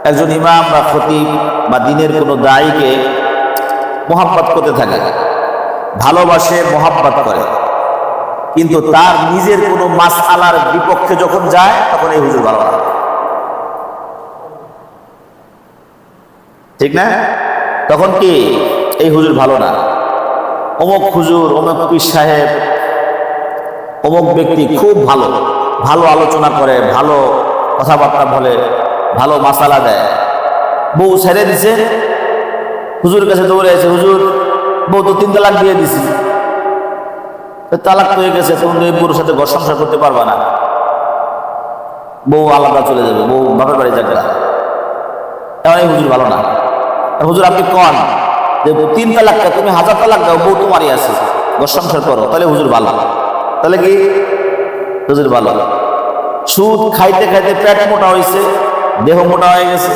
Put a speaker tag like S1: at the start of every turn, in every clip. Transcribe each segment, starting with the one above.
S1: একজন ইমাম বা খতিব বা দিনের কোনো দায়ীকে মোহাব্বত করতে থাকে, ভালোবাসে, মোহাব্বত করে, কিন্তু তার নিজের কোনো মাসআলার বিপক্ষে যখন যায় তখন এই হুজুর ভালো না। ঠিক না? তখন কি এই হুজুর ভালো না, অমুক হুজুর, অমুক পীর সাহেব, অমুক ব্যক্তি খুব ভালো, ভালো আলোচনা করে, ভালো কথাবার্তা বলে, ভালো মাসালা দেয়। বউ ছেড়ে দিছে, হুজুর কাছে দৌড়ে আছে, হুজুর বউ তো 3 তালাক দিয়ে দিছি, তালাক হয়ে গেছে, তখন এই বউর সাথে ঘর সংসার করতে পারবা না, বউ আলাদা চলে যাবে, বউ বাপের বাড়ি যাবে না। এমন এই হুজুর ভালো না। হুজুর আপনি কন যে 3 তালাকটা তুমি 1000 তালাক দাও, বউ তোমারই আছে, ঘর সংসার করো, তাহলে হুজুর ভালো। তাহলে কি হুজুর ভালো? সুদ খাইতে খাইতে পেট মোটা হয়েছে, দেহ মোটা হয়ে গেছে,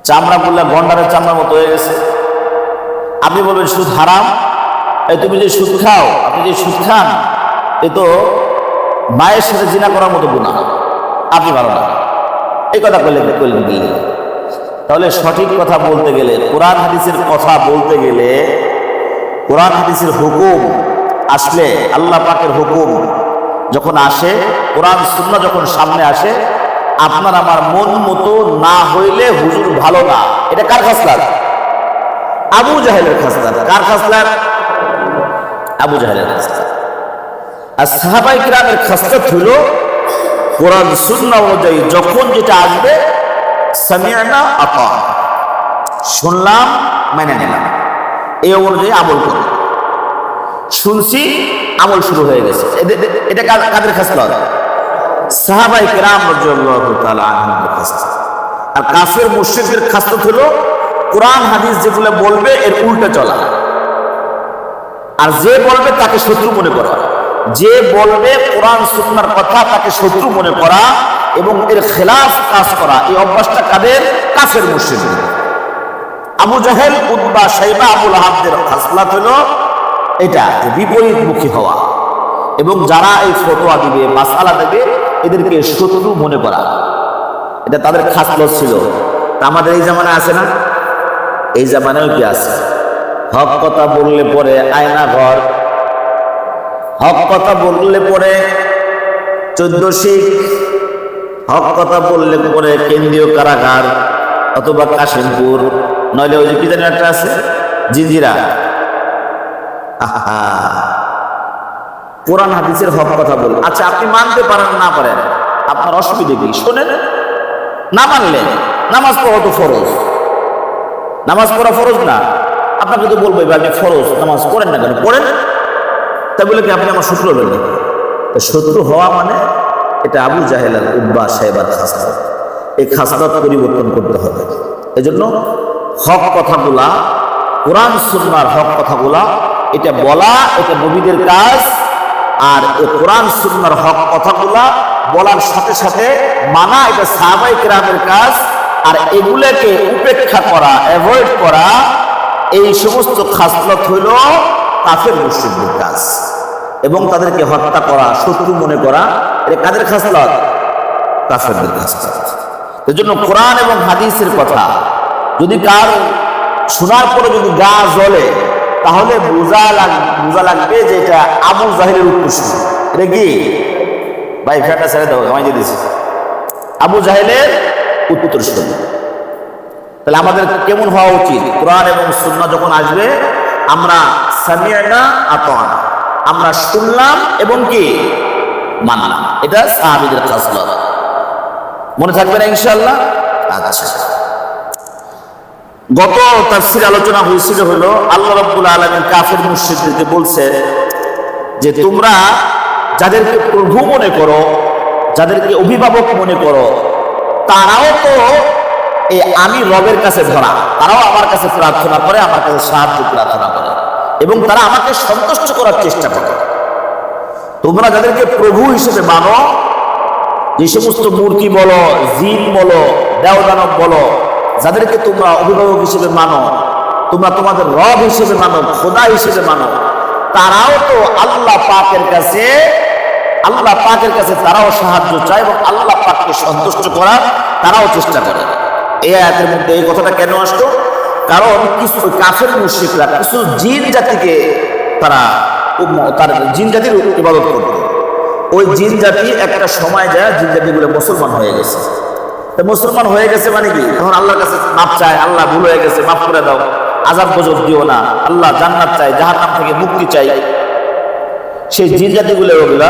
S1: চামড়া গুলা গন্ডারের চামড়ার মতো হয়ে গেছে। আপনি বলবেন সুদ হারাম, এই তুমি যে সুদ খাও, আপনি যে সুদ খান, এ তো মায়ের সাথে জিনা করার মতো গুনাহ, আপনি ভালো না। এই কথা বললেন গেলে, তাহলে সঠিক কথা বলতে গেলে, কোরআন হাদিসের কথা বলতে গেলে, কোরআন হাদিসের হুকুম আসলে, আল্লাহ পাকের হুকুম যখন আসে, কোরআন সুন্নাহ যখন সামনে আসে, আপনার আমার মন মতো না হইলে হুজুর ভালো না। এটা কার খাসলাত? আবু জাহেলের খাসলাত। কার খাসলাত? আবু জাহেলের খাসলাত। আর সাহাবায়ে কিরামের খাসলাত হলো কোরআন সুন্নাহ অনুযায়ী যখন যেটা আসবে, সামি'না আতা'না, শুনলাম মেনে নিলাম, এই অনুযায়ী আমল করব। শুনছি, আমল শুরু হয়ে গেছে। এটা কাদের খাসলাত? সাহাবায়ে কিরাম রাদিয়াল্লাহু তাআলা আনহুর খাসলাত। আর কাফের মুশরিকদের খাসলাত হলো কোরআন হাদিস যেগুলো বলবে এর উল্টো চলা, আর যে বলবে তাকে শত্রু মনে করা, যে বলবে কোরআন সুন্নাহর কথা তাকে শত্রু মনে করা এবং এর খেলাফ কাজ করা। এই অভ্যাসটা কাদের? কাফের মুশরিকদের। আবু জাহেল, উতবা, শাইবা, আবু লাহাবদের খাসলাত হলো এটা, বিপরীতমুখী হওয়া, এবং যারা এই ফতোয়া দিবে, মাসআলা দেবে, এদেরকে শত্রু মনে করা, এটা তাদের খাসলত ছিল। তা আমাদের এই জামানায় আছে না? এই জামানায় কি আছে? হক কথা বললে পরে আয়না ঘর, হক কথা বললে পরে 14 শিখ, হক কথা বললে পরে কেন্দ্রীয় কারাগার অথবা কাশিমপুর, নইলে ওই যে কি জানি একটা আছে জিঞ্জিরা। কোরআন হাদিসের হক কথা বল, আচ্ছা আপনি মানতে পারেন না পারেন, আপনার অসুবিধা কি? শোনেন, না মানলে নামাজ পড়া তো ফরজ, নামাজ পড়া ফরজ না, আপনাকে তো বলবো আপনি ফরজ নামাজ পড়েন না কেন? পড়েন। তা বলে কি আপনি আমার শত্রু হবেন না? শত্রু হওয়া মানে এটা আবু জাহেল আর উতবা সাহেবার খাসলাত। এই খাসলাত পরিবর্তন করতে হবে। এজন্য হক কথাগুলা, কোরআন সুন্নাহর হক কথাগুলা, এটা বলা, এটা নবীদের কাজ। আর এই কোরআন সুন্নাহর হক কথাগুলা বলার সাথে সাথে মানা, এটা সাহাবায়ে কিরামের কাজ। আর এগুলোকে উপেক্ষা করা, অ্যাভয়েড করা, এই সমস্ত খাসলত হইল কাফের মুশরিকদের কাজ, এবং তাদেরকে হত্যা করা, শত্রু মনে করা, এটা কাদের খাসলত? কাফেরদের খাসলত। এজন্য কোরআন এবং হাদিসের কথা যদি কার শোনার পরে যদি গা জ্বলে, তাহলে বোঝা লাগবে যে এটা আবু জাহেলের উত্তরসূরি। এটা কি ভাই? ফ্যানটা ছেড়ে দাও, আমি দিয়ে দিচ্ছি। আবু জাহেলের উত্তরসূরি। তাহলে আমাদের কেমন হওয়া উচিত? কোরআন এবং সুন্নাহ যখন আসবে, আমরা সামি'না আতা'না, আমরা শুনলাম এবং কি মানলাম। এটা সাহাবীদের খাসলত। মনে থাকবে না ইনশাআল্লাহ? আচ্ছা, গত তাফসীরে আলোচনা হয়েছিল হলো আল্লাহ রাব্বুল আলামিন কাফের মুশরিকদেরকে বলছে যে তোমরা যাদেরকে প্রভু মনে করো, যাদেরকে অভিভাবক মনে করো, তারাও তো এই আমি রবের কাছে ধরা, তারাও আমার কাছে প্রার্থনা করে, আমার কাছে সাহায্য প্রার্থনা করে, এবং তারা আমাকে সন্তুষ্ট করার চেষ্টা করে। তোমরা যাদেরকে প্রভু হিসেবে মানো, যে সমস্ত মূর্তি বলো, জিন বলো, দেবদানব বলো, যাদেরকে তোমরা অভিভাবক হিসেবে মানো, তোমরা তোমাদের রব হিসেবে মানো, খোদা হিসেবে মানো, তারাও তো আল্লাহ পাকের কাছে আল্লাহ পাকের কাছে তারাও সাহায্য চায় এবং আল্লাহ পাককে সন্তুষ্ট করার তারাও চেষ্টা করে। এই আয়াতের মধ্যে এই কথাটা কেন আসলো? কারণ কিছু কাফের মুশরিকরা কিছু জিন জাতিকে তার জিন জাতির ইবাদত করত। ওই জিন জাতি একটা সময় যায় জিন জাতিগুলো মুসলমান হয়ে গেছে। মুসলমান হয়ে গেছে মানে কি, এখন আল্লাহর কাছে মাফ চায়, আল্লাহ ভুল হয়ে গেছে মাফ করে দাও, আযাব গজব দিও না, আল্লাহ জান্নাত চাই, জাহান্নাম থেকে মুক্তি চাই। সেই জিন জাতিগুলো ওগুলা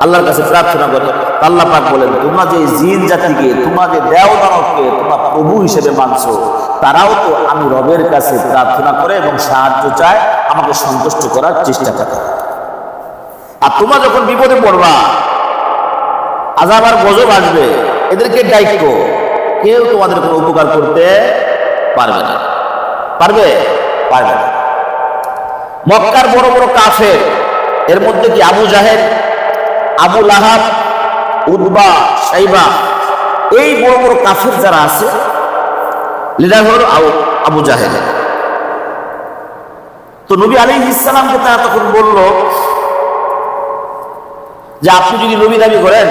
S1: আল্লাহর কাছে প্রার্থনা করে। আল্লাহ পাক বলেন, তোমরা যে জিন জাতিকে, তোমরা যে দেও দানবকে তোমরা প্রভু হিসেবে মানছো, তারাও তো আমি রবের কাছে প্রার্থনা করে এবং সাহায্য চায়, আমাকে সন্তুষ্ট করার চেষ্টা করে। আর তোমরা যখন বিপদে পড়বা, আযাব আর গজব আসবে, এদেরকে দায়িত্ব, কেউ তোমাদের কোনো উপকার করতে পারবে না। পারবে? পারবে না। মক্কার বড় বড় কাফের, এর মধ্যে কি আবু জাহেল, আবু লাহাব, উতবা, শাইবা, এই বড় বড় কাফের যারা আছে, লিডার হল আবু জাহেল। তো নবী আলাইহিস সালামকে তারা তখন বলল যে আপনি যদি নবী দাবি করেন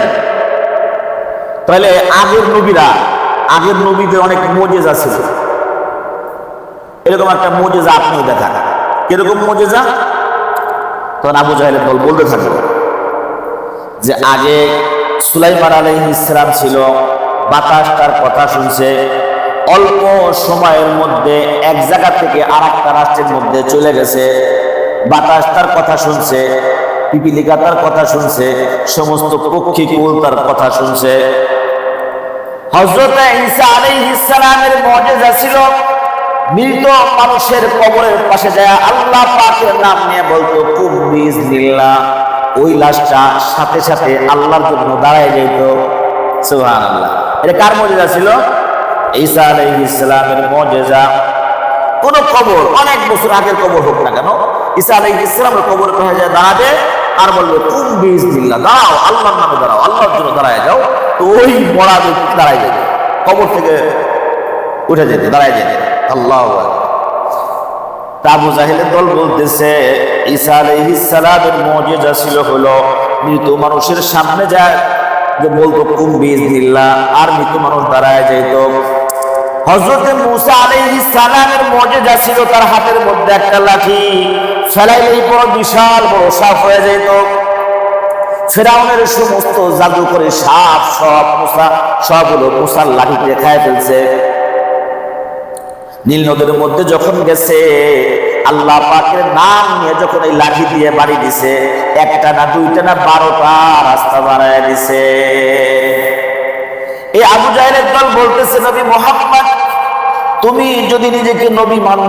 S1: তাহলে আগের নবীদের অনেক মুজিজা ছিল, এরকম একটা মুজিজা আপনিও দেখান। কিরকম মুজিজা? তখন আবু জাহেলের দল বলতে থাকলো যে আগে সুলাইমান আলাইহিস সালাম ছিল, বাতাস তার কথা শুনছে, অল্প সময়ের মধ্যে এক জায়গা থেকে আর একটা রাষ্ট্রের মধ্যে চলে গেছে, বাতাস তার কথা শুনছে, পিপিলিকা তার কথা শুনছে, সমস্ত পক্ষীকুল তার কথা শুনছে। হযরত ঈসা আলাইহিস সালামের মুজিজা ছিল মৃত মানুষের কবরের পাশে যায় আল্লাহ পাকের নাম নিয়ে বলতো কুম বিইজনিল্লাহ, ওই লাশটা সাথে সাথে আল্লাহর জন্য দাঁড়ায় যেত। সুবহানাল্লাহ। এটা কার মুজিজা ছিল? ঈসা আলাইহিস সালামের মুজিজা। কোন কবর অনেক বছর আগের কবর হোক না কেন, ঈসা আলাইহিস সালামের কবরের পাশে যায় দাঁড়াবে আর বলবে কুম বিইজনিল্লাহ, দাঁড়াও, আল্লাহর নামে দাঁড়াও, আল্লাহর জন্য দাঁড়ায় যাও। তো ওই মরা ব্যক্তি দাঁড়ায় যেত, কবর থেকে উঠে যেতে, দাঁড়ায় যেতে। আল্লাহু আকবার। আবু জাহেলের দল বলতেছে ঈসা আলাইহিস সালামের মুজিজা ছিল হলো মৃত মানুষের সামনে যায় যে বলতো কুম বিইজনিল্লাহ, আর মৃত মানুষ দাঁড়ায় যেত। হযরত মূসা আলাইহিস সালামের মুজিজা ছিল তার হাতের মধ্যে একটা লাঠি, ফেলাইলেই বড় বিশাল বড় সাপ হয়ে যেত। ফিরআউনের সমস্ত জাদু করে সাপ সবগুলো মূসার লাঠিতে খায় ফেলছে। নীল নদের মধ্যে যখন গেছে, আল্লাহ পাকের নাম নিয়ে যখন এই লাঠি দিয়ে বাড়ি দিছে, একটা না দুইটা না 12টা রাস্তা বানায় দিছে। এই আবু জাহেলের দল বলতেছে নবী মুহাম্মদ, তুমি যদি নিজেকে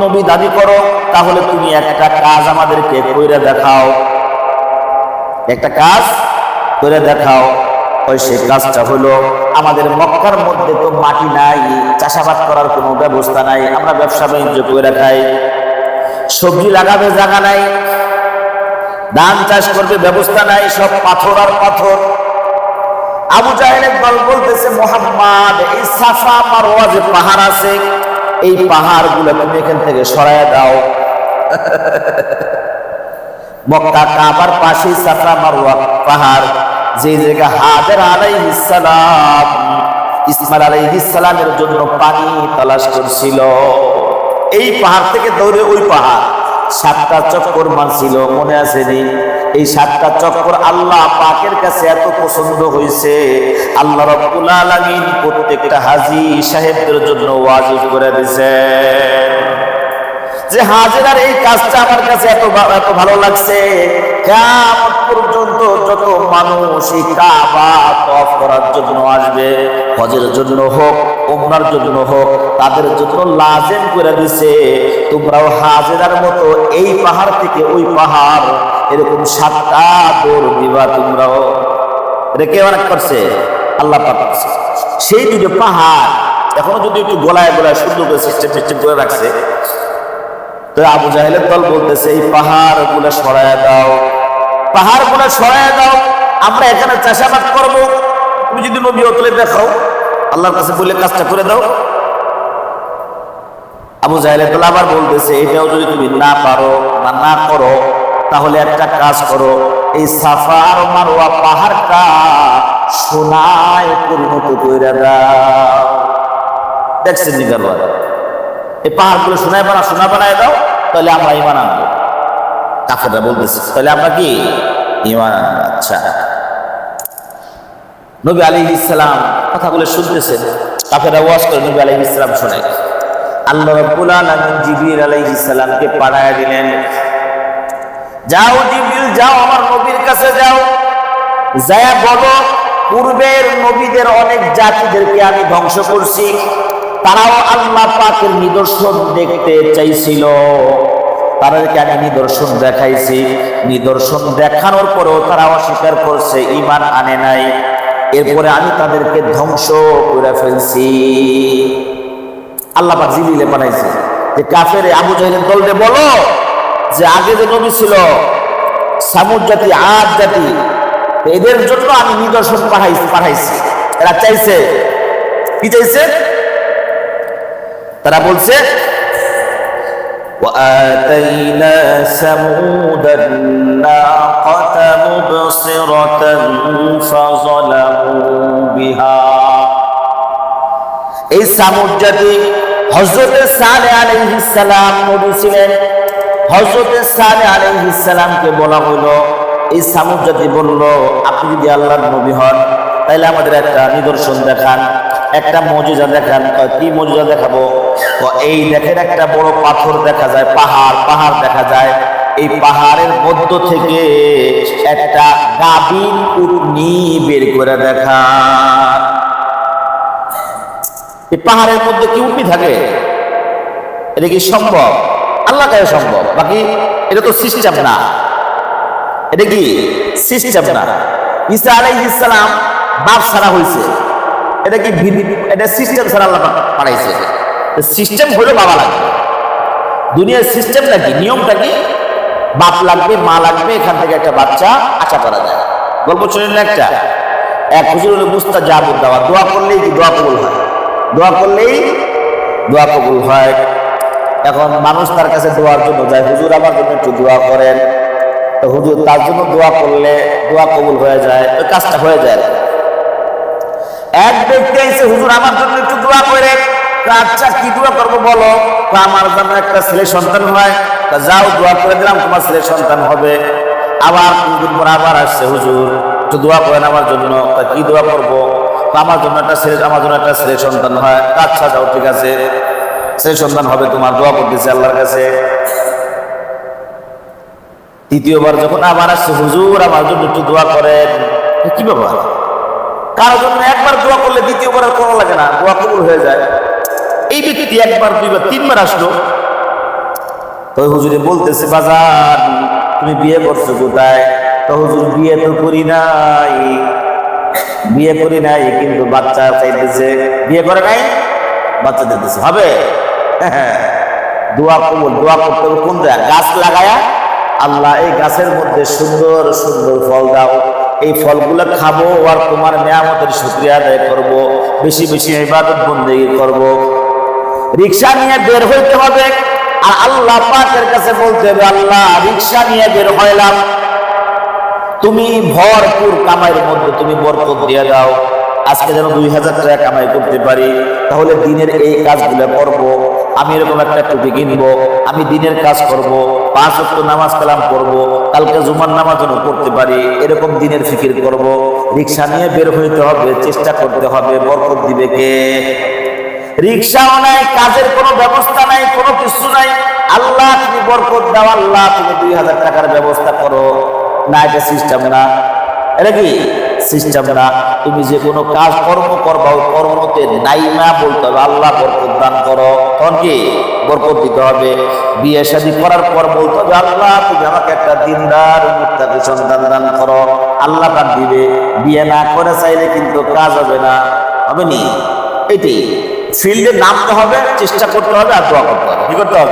S1: নবী দাবি করো তাহলে তুমি একটা কাজ আমাদেরকে কইরা দেখাও, একটা কাজ করে দেখাও। ওই সে কাজটা হলো, আমাদের মক্কার মধ্যে তো মাটি নাই, চাষাবাদ করার কোনো ব্যবস্থা নাই, আমরা ব্যবসা বাণিজ্য করে খাই, সবজি লাগাবে জায়গা নাই, ধান চাষ করবে ব্যবস্থা নাই, সব পাথর আর পাথর। আবু জাহেলের দল বলতেছে মুহাম্মদ, এই সাফা মারওয়া যে পাহাড় আছে, এই পাহাড়গুলো তুমি এখান থেকে সরায় দাও। মক্কা কাবার পাশে সাফা মারওয়া পাহাড়, যে জায়গা হাজর আলাইহিস সালাম ইসমাইল আলাইহিস সালামের জন্য পানি তালাশ করছিল, এই পাহাড় থেকে দৌড়ে ওই পাহাড় 7টা চক্কর মারছিল, মনে আছে নি? এই 7টা চক্কর আল্লাহ পাকের কাছে এত পছন্দ হয়েছে, আল্লাহ রাব্বুল আলামিন প্রত্যেকটা হাজী সাহেবদের জন্য ওয়াজিব করে দিয়েছেন যে হাজেরার এই কাজটা আমার কাছে এত ভালো লাগছে, কিয়ামত পর্যন্ত যত মানুষ এই কাবা তওয়াফ করার জন্য আসবে, হজের জন্য হোক উমরার জন্য হোক, তাদের জন্য লাজিম করে দিছে তোমরাও হাজেরার মতো এই পাহাড় থেকে ওই পাহাড় এরকম 7টা দৌড় দিবা তোমরাও। এটা কে অনেক করছে? আল্লাহ পাক করছে। সেই দুটো পাহাড় এখনো যদি একটু গোলায় গোলায় সুন্দর করে সিস্টেম করে রাখছে। তো আবু জাহেলের দল বলতেছে এই পাহাড়গুলো সরায় দাও, পাহাড়গুলো সরায় দাও, আমরা এখানে চাষাবাদ করবো, তুমি যদি নবী হতে দেখাও, আল্লাহর কাছে বলে কাজটা করে দাও। আবু জাহেলের দল আবার বলতেছে এটাও যদি তুমি না পারো বা না করো তাহলে একটা কাজ করো, এই সাফা আর মারওয়া পাহাড়টা সোনায় পরিণত করে দাও। দেখছেন নিগার, এই পাহাড়গুলো সোনা বানায় দাও, তাহলে আমরা ঈমান আনবো। কাফেররা বলতেছে তাহলে আমরা কি ঈমান আনবো। আচ্ছা, নবী আলাইহিস সালাম কথাগুলো শুনতেছেন, কাফেররা ওয়াজ করে নবী আলাইহিস সালাম শোনে। আল্লাহ রাব্বুল আলামিন জিবরিল আলাইহিস সালামকে পাঠায় দিলেন, যাও জিবরিল যাও, আমার নবীর কাছে যাও, যায়া বলো পূর্বের নবীদের অনেক জাতিদেরকে আমি ধ্বংস করছি, তারাও আল্লাহ পাকের নিদর্শন দেখতে চাইছিল, তাদেরকে আমি নিদর্শন দেখাইছি, নিদর্শন দেখানোর পরেও তারা অস্বীকার করছে, ঈমান আনে নাই, এরপরে আমি তাদেরকে ধ্বংস করে ফেলছি। আল্লাহ পাক জিবরিলে বানাইছে যে কাফের আবু জাহেলের দলকে বলো যে আগে যে নবী ছিল সামুদ জাতি, আদ জাতি, এদের জন্য আমি নিদর্শন পাঠাইছি। এরা চাইছে কি চাইছে? তারা বলছে وَآتَيْنَا ثَمُودَ النَّاقَةَ مُبْصِرَةً فَظَلَمُوا بِهَا। এই সামুদ জাতি হযরত সালেহ আলাইহিস সালাম নবী ছিলেন, হযরত সালেহ আলাইহিস সালামকে বলা হলো, এই সামুদ জাতি বলল আপনি যদি আল্লাহর নবী হন তাহলে আমাদের একটা নিদর্শন দেখান, একটা মুজিজা দেখান। কি মুজিজা দেখাবো? এই দেখেন একটা বড় পাথর দেখা যায়, পাহাড় দেখা যায়, এই পাহাড়ের মধ্য থেকে একটা গাভীর উটনি বের করে দেখান। এই পাহাড়ের মধ্যে কি উটনি থাকে? এটা কি সম্ভব? আল্লাহ কাছে সম্ভব, বাকি এটা তো সিস্টেম না, এটা কি সিস্টেম না। ঈসা আলাইহিস সালাম বাপ ছাড়া হয়েছে, এটা কি এটা সিস্টেম ছাড়া আল্লাহ পাঠাইছে? সিস্টেম হলো বাবা লাগবে। দুনিয়ার সিস্টেম নাকি নিয়মটা কি? বাপ লাগবে, মা লাগবে, এখান থেকে একটা বাচ্চা আশা করা যায়। গল্প শুনেন না, একটা এক হুজুর হলো মুস্তাজাবুদ দাওয়া, দোয়া করলেই কি দোয়া কবুল হয়, দোয়া করলেই দোয়া কবুল হয়। এখন মানুষ তার কাছে দোয়ার জন্য যায়, হুজুর আমার জন্য একটু দোয়া করেন, তো হুজুর তার জন্য দোয়া করলে দোয়া কবুল হয়ে যায়, ওই কাজটা হয়ে যায়। এক ব্যক্তি এসে হুজুর আমার জন্য একটু দোয়া করেন, আচ্ছা কি দোয়া করবো বলো? আমার জন্য একটা ছেলে সন্তান হয়, যাও দোয়া করে দিলাম, তোমার ছেলে সন্তান হবে। আবার কিছুদিন পর আবার আসছে, হুজুর একটু দোয়া করেন আমার জন্য। কি দোয়া করবো? আমার জন্য একটা ছেলে সন্তান হয়। আচ্ছা যাও, ঠিক আছে, ছেলে সন্তান হবে তোমার, দোয়া করতেছি আল্লাহর কাছে। তৃতীয়বার যখন আবার আসছে, হুজুর আমার জন্য একটু দোয়া করেন। কি ব্যাপার? কারোর জন্য একবার দোয়া করলে দ্বিতীয়বার আর করা লাগে না, দোয়া কবুল হয়ে যায়। এই ব্যক্তি একবার, দুইবার, তিনবার আসলো, তো হুজুরে বলতেছে, বাজার তুমি বিয়ে করছো কোথায়? তো হুজুর বিয়ে তো করি নাই, কিন্তু বাচ্চা চাইতেছে। বিয়ে করে নাই, বাচ্চা দিতেছে, হবে? দোয়া কবুল। দোয়া করতে হবে কোন জায়গায়? গাছ লাগায়া, আল্লাহ এই গাছের মধ্যে সুন্দর সুন্দর ফল দাও, এই ফলগুলো খাবো আর তোমার নিয়ামতের শুকরিয়া আদায় করবো, বেশি বেশি ইবাদত বন্দেগী করবো। রিক্সা নিয়ে বের হইতে হবে আর আল্লাহ পাকের কাছে বলতে হবে, আল্লাহ রিক্সা নিয়ে বের হইলাম, তুমি ভরপুর কামাইয়ের মধ্যে তুমি বরকত দিয়ে দাও, আজকে যেন 2000 টাকা কামাই করতে পারি, তাহলে দিনের এই কাজগুলো করব। আমি এরকম একটা টুপি কিনবো, আমি দিনের কাজ করব, 5 ওয়াক্ত নামাজ কালাম করব, কালকে জুমার নামাজ যেন করতে পারি, এরকম দিনের ফিকির করব। রিক্সা নিয়ে বের হইতে হবে, চেষ্টা করতে হবে। বরকত দিবে কে? রিক্সাও নাই, কাজের কোনো ব্যবস্থা নাই, কোনো কিছু নাই। আল্লাহ তুমি বরকত দাও, আল্লাহ তুমি 2000 টাকার ব্যবস্থা করো। না, এটা সিস্টেম না। এটা কি সিস্টেম না। তুমি যে কোনো কাজ কর্ম করবা, ওই কর্মতে নাইমা বলতে হবে, আল্লাহ বরকত দান করো। তখন কি বরকত দিতে হবে। বিয়ে শাদী করার পর বলতে হবে, আল্লাহ তুমি আমাকে একটা দিনদার মুত্তাকি সন্তান দান করো, আল্লাহ পাক দিবে। বিয়ে না করে চাইলে কিন্তু কাজ হবে না, হবে নি? এটি ফিল্ডে নামতে হবে, চেষ্টা করতে হবে আর দোয়া করতে হবে। কি করতে হবে?